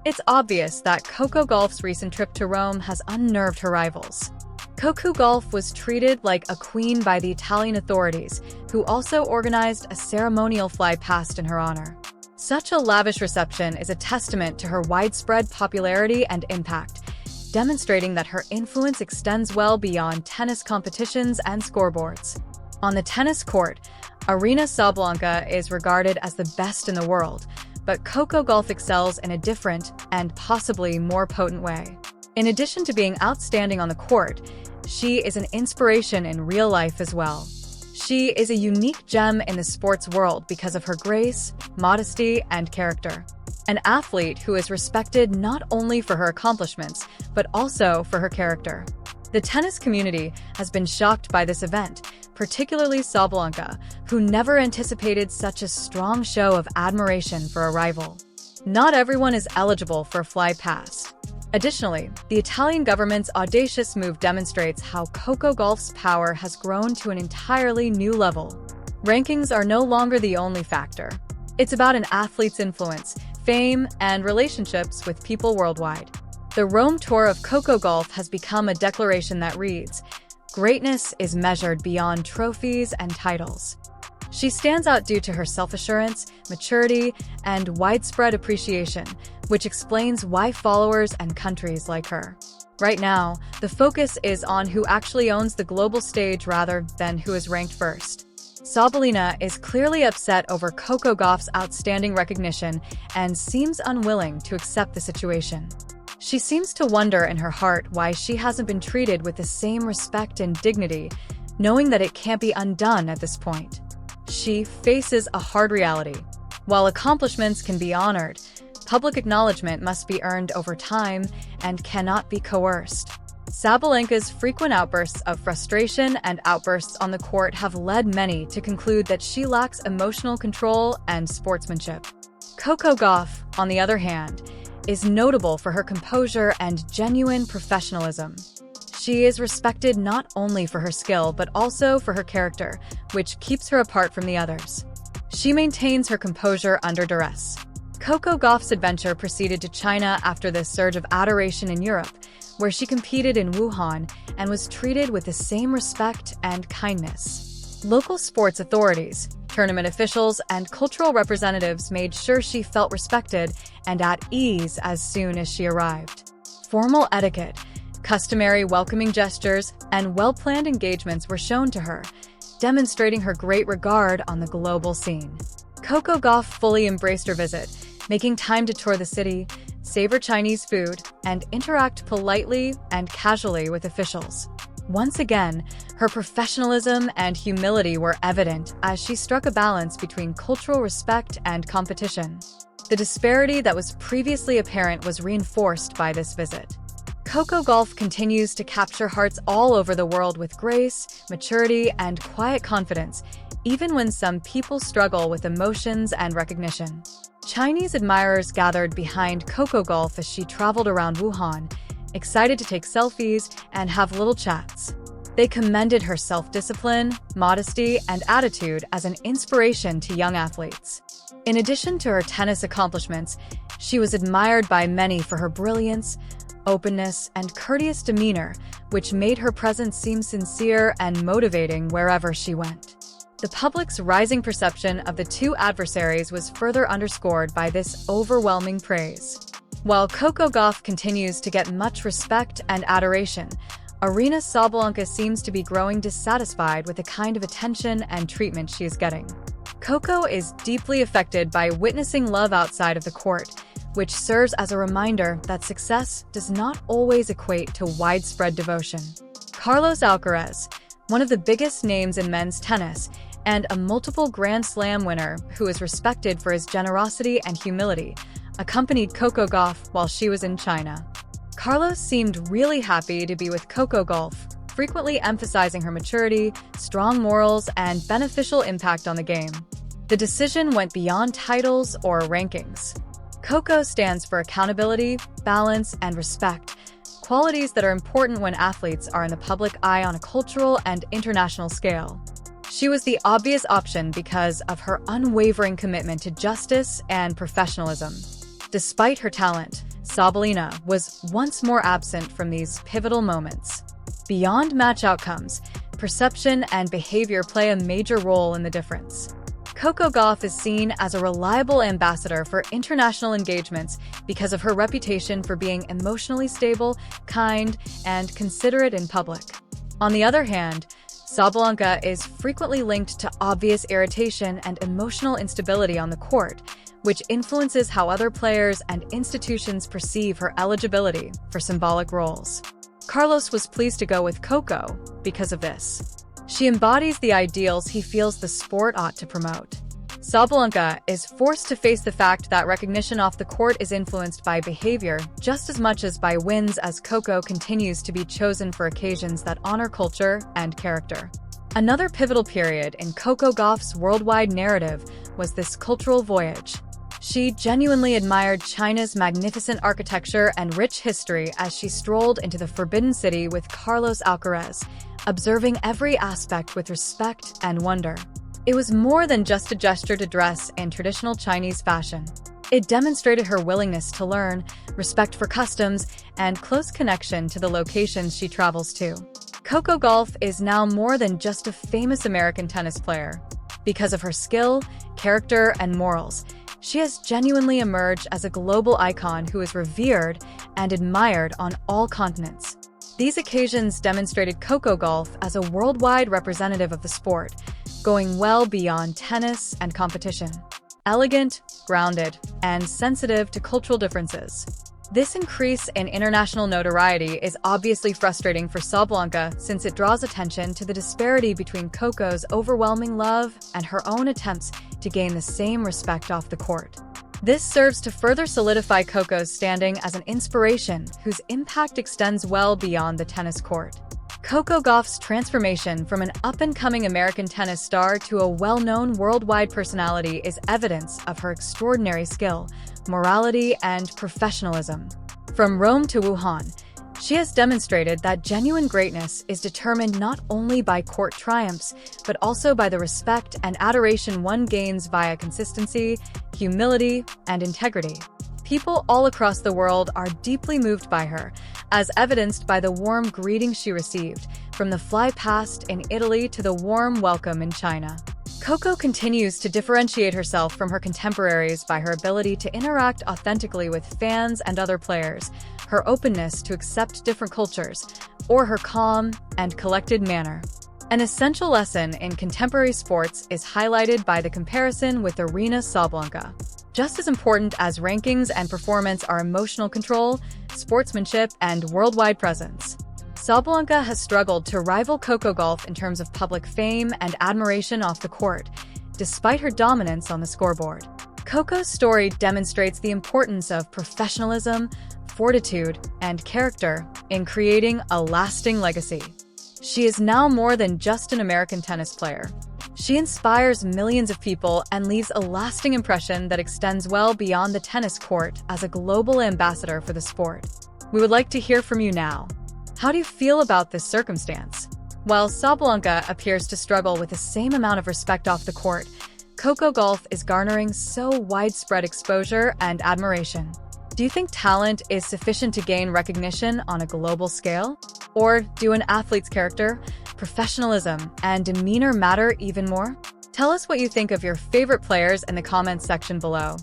It's obvious that Coco Gauff's recent trip to Rome has unnerved her rivals. Coco Gauff was treated like a queen by the Italian authorities, who also organized a ceremonial fly past in her honor. Such a lavish reception is a testament to her widespread popularity and impact, demonstrating that her influence extends well beyond tennis competitions and scoreboards. On the tennis court, Aryna Sabalenka is regarded as the best in the world, but Coco Gauff excels in a different and possibly more potent way. In addition to being outstanding on the court, she is an inspiration in real life as well. She is a unique gem in the sports world because of her grace, modesty, and character. An athlete who is respected not only for her accomplishments, but also for her character. The tennis community has been shocked by this event, particularly Sabalenka, who never anticipated such a strong show of admiration for a rival. Not everyone is eligible for a fly past. Additionally, the Italian government's audacious move demonstrates how Coco Gauff's power has grown to an entirely new level. Rankings are no longer the only factor. It's about an athlete's influence, fame, and relationships with people worldwide. The Rome tour of Coco Gauff has become a declaration that reads, "Greatness is measured beyond trophies and titles." She stands out due to her self-assurance, maturity, and widespread appreciation, which explains why followers and countries like her. Right now, the focus is on who actually owns the global stage rather than who is ranked first. Sabalenka is clearly upset over Coco Gauff's outstanding recognition and seems unwilling to accept the situation. She seems to wonder in her heart why she hasn't been treated with the same respect and dignity, knowing that it can't be undone at this point. She faces a hard reality. While accomplishments can be honored, public acknowledgement must be earned over time and cannot be coerced. Sabalenka's frequent outbursts of frustration and outbursts on the court have led many to conclude that she lacks emotional control and sportsmanship. Coco Gauff, on the other hand, is notable for her composure and genuine professionalism. She is respected not only for her skill but also for her character, which keeps her apart from the others. She maintains her composure under duress. Coco Gauff's adventure proceeded to China after the surge of adoration in Europe, where she competed in Wuhan and was treated with the same respect and kindness. Local sports authorities, tournament officials, and cultural representatives made sure she felt respected and at ease as soon as she arrived. Formal etiquette, customary welcoming gestures, and well-planned engagements were shown to her, demonstrating her great regard on the global scene. Coco Gauff fully embraced her visit, making time to tour the city, savor Chinese food, and interact politely and casually with officials. Once again, her professionalism and humility were evident as she struck a balance between cultural respect and competition. The disparity that was previously apparent was reinforced by this visit. Coco Gauff continues to capture hearts all over the world with grace, maturity, and quiet confidence, even when some people struggle with emotions and recognition. Chinese admirers gathered behind Coco Gauff as she traveled around Wuhan, excited to take selfies and have little chats. They commended her self-discipline, modesty, and attitude as an inspiration to young athletes. In addition to her tennis accomplishments, she was admired by many for her brilliance, openness, and courteous demeanor, which made her presence seem sincere and motivating wherever she went. The public's rising perception of the two adversaries was further underscored by this overwhelming praise. While Coco Gauff continues to get much respect and adoration, Aryna Sabalenka seems to be growing dissatisfied with the kind of attention and treatment she is getting. Coco is deeply affected by witnessing love outside of the court, which serves as a reminder that success does not always equate to widespread devotion. Carlos Alcaraz, one of the biggest names in men's tennis, and a multiple Grand Slam winner who is respected for his generosity and humility, accompanied Coco Gauff while she was in China. Carlos seemed really happy to be with Coco Gauff, frequently emphasizing her maturity, strong morals, and beneficial impact on the game. The decision went beyond titles or rankings. Coco stands for accountability, balance, and respect, qualities that are important when athletes are in the public eye on a cultural and international scale. She was the obvious option because of her unwavering commitment to justice and professionalism. Despite her talent, Sabalenka was once more absent from these pivotal moments. Beyond match outcomes, perception and behavior play a major role in the difference. Coco Gauff is seen as a reliable ambassador for international engagements because of her reputation for being emotionally stable, kind, and considerate in public. On the other hand, Sabalenka is frequently linked to obvious irritation and emotional instability on the court, which influences how other players and institutions perceive her eligibility for symbolic roles. Carlos was pleased to go with Coco because of this. She embodies the ideals he feels the sport ought to promote. Sabalenka is forced to face the fact that recognition off the court is influenced by behavior just as much as by wins, as Coco continues to be chosen for occasions that honor culture and character. Another pivotal period in Coco Gauff's worldwide narrative was this cultural voyage. She genuinely admired China's magnificent architecture and rich history as she strolled into the Forbidden City with Carlos Alcaraz, observing every aspect with respect and wonder. It was more than just a gesture to dress in traditional Chinese fashion. It demonstrated her willingness to learn, respect for customs, and close connection to the locations she travels to. Coco Gauff is now more than just a famous American tennis player. Because of her skill, character, and morals, she has genuinely emerged as a global icon who is revered and admired on all continents. These occasions demonstrated Coco Gauff as a worldwide representative of the sport, going well beyond tennis and competition. Elegant, grounded, and sensitive to cultural differences. This increase in international notoriety is obviously frustrating for Sabalenka, since it draws attention to the disparity between Coco's overwhelming love and her own attempts to gain the same respect off the court. This serves to further solidify Coco's standing as an inspiration whose impact extends well beyond the tennis court. Coco Gauff's transformation from an up-and-coming American tennis star to a well-known worldwide personality is evidence of her extraordinary skill, morality, and professionalism. From Rome to Wuhan, she has demonstrated that genuine greatness is determined not only by court triumphs, but also by the respect and adoration one gains via consistency, humility, and integrity. People all across the world are deeply moved by her, as evidenced by the warm greeting she received, from the fly past in Italy to the warm welcome in China. Coco continues to differentiate herself from her contemporaries by her ability to interact authentically with fans and other players, her openness to accept different cultures, or her calm and collected manner. An essential lesson in contemporary sports is highlighted by the comparison with Aryna Sabalenka. Just as important as rankings and performance are emotional control, sportsmanship, and worldwide presence. Sabalenka has struggled to rival Coco Gauff in terms of public fame and admiration off the court, despite her dominance on the scoreboard. Coco's story demonstrates the importance of professionalism, fortitude, and character in creating a lasting legacy. She is now more than just an American tennis player. She inspires millions of people and leaves a lasting impression that extends well beyond the tennis court as a global ambassador for the sport. We would like to hear from you now. How do you feel about this circumstance? While Sabalenka appears to struggle with the same amount of respect off the court, Coco Gauff is garnering so widespread exposure and admiration. Do you think talent is sufficient to gain recognition on a global scale? Or do an athlete's character, professionalism, and demeanor matter even more? Tell us what you think of your favorite players in the comments section below.